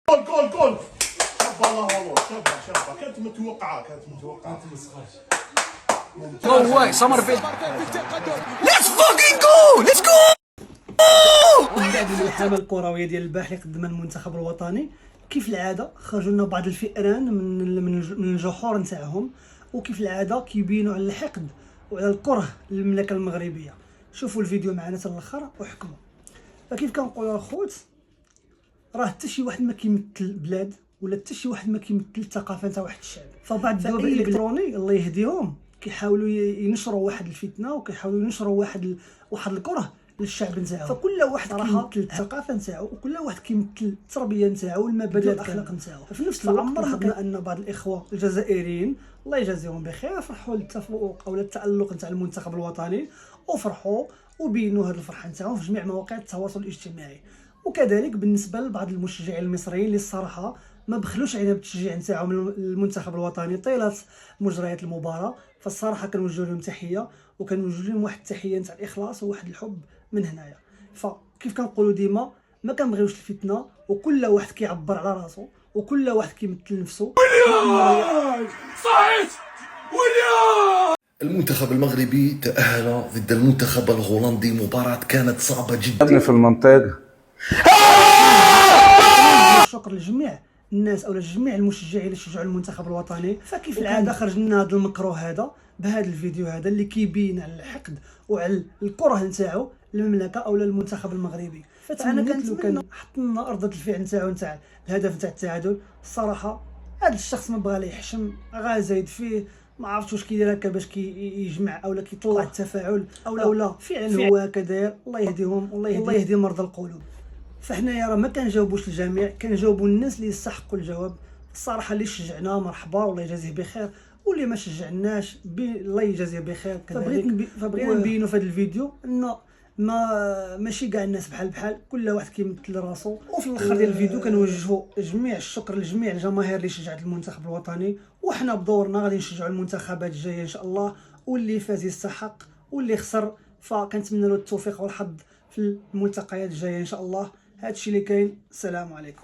جول جول جول. شابه الله والله، شابه كانت متوقعه ما تمسخاش. نو واي سمرفيلد. ليتس فوكين جو، ليتس جو. من بعد الملحمه الكرويه ديال البارح اللي قدمها المنتخب الوطني، كيف العاده خرجوا لنا بعض الفئران من الجحور نتاعهم، وكيف العاده كيبينوا على الحقد وعلى الكره للمملكه المغربيه. شوفوا الفيديو معنا حتى الاخر وحكموا. فكيف كنقولوا الخوت، راه حتى شي واحد ما كيمثل البلاد ولا حتى شي واحد ما كيمثل الثقافه تاع واحد الشعب. فبعض الدول الالكتروني الله يهديهم كيحاولوا ينشروا واحد الفتنه وكيحاولوا ينشروا واحد الكره للشعب نتاعو. فكل واحد كيمثل الثقافه نتاعو، وكل واحد كيمثل التربيه نتاعو والمبادئ والاخلاق نتاعو. في نفس الوقت لاحظنا ان بعض الاخوه الجزائريين الله يجازيهم بخير فرحوا للتفوق او التالق نتاع المنتخب الوطني، وفرحوا وبينوا هذه الفرحه نتاعهم في جميع مواقع التواصل الاجتماعي. وكذلك بالنسبه لبعض المشجعين المصريين اللي الصراحه ما بخلوش علينا بالتشجيع نتاعهم للمنتخب الوطني طيله مجريات المباراه. فالصراحه كنوجه لهم تحيه، وكنوجه لهم واحد التحيه نتاع الاخلاص وواحد الحب من هنايا. فكيف كنقولوا ديما ما كنبغيوش الفتنه، وكل واحد كيعبر على راسه وكل واحد كيمثل نفسه. صحيح ويليام. المنتخب المغربي تأهل ضد المنتخب الهولندي، مباراة كانت صعبة جدا في المنطقة. الشكر لجميع الناس او لجميع المشجعين اللي شجعوا المنتخب الوطني. فكيف العاده خرج لنا هذا المكروه هذا بهذا الفيديو هذا اللي كيبين على الحقد وعلى الكره نتاعو للمملكه او للمنتخب المغربي. فانا كان حط لنا ارض الفعل نتاعو نتاع الهدف نتاع التعادل. الصراحه هذا الشخص ما بغى لا يحشم، غا زايد فيه، ما عرفتش واش كيدير هكا باش كيجمع اولا كيطلع التفاعل او لا فعلا هو هكا داير. الله يهديهم والله يهدي مرضى القلوب. فحنايا راه ما كنجاوبوش الجميع، كنجاوبوا الناس اللي يستحقوا الجواب. الصراحه اللي شجعنا مرحبا والله يجازيه بخير، واللي ما شجعناش الله يجازيه بخير كذلك. فبغينا نبينوا في هذا الفيديو ان ماشي كاع الناس بحال كل واحد كيمثل راسو. وفي الاخر ديال الفيديو كنوجهوا جميع الشكر لجميع الجماهير اللي شجعت المنتخب الوطني، وحنا بدورنا غادي نشجعوا المنتخبات الجايه ان شاء الله، واللي فاز يستحق واللي خسر فكنتمنى له التوفيق والحظ في الملتقيات الجايه ان شاء الله. هادشي اللي كاين. السلام عليكم.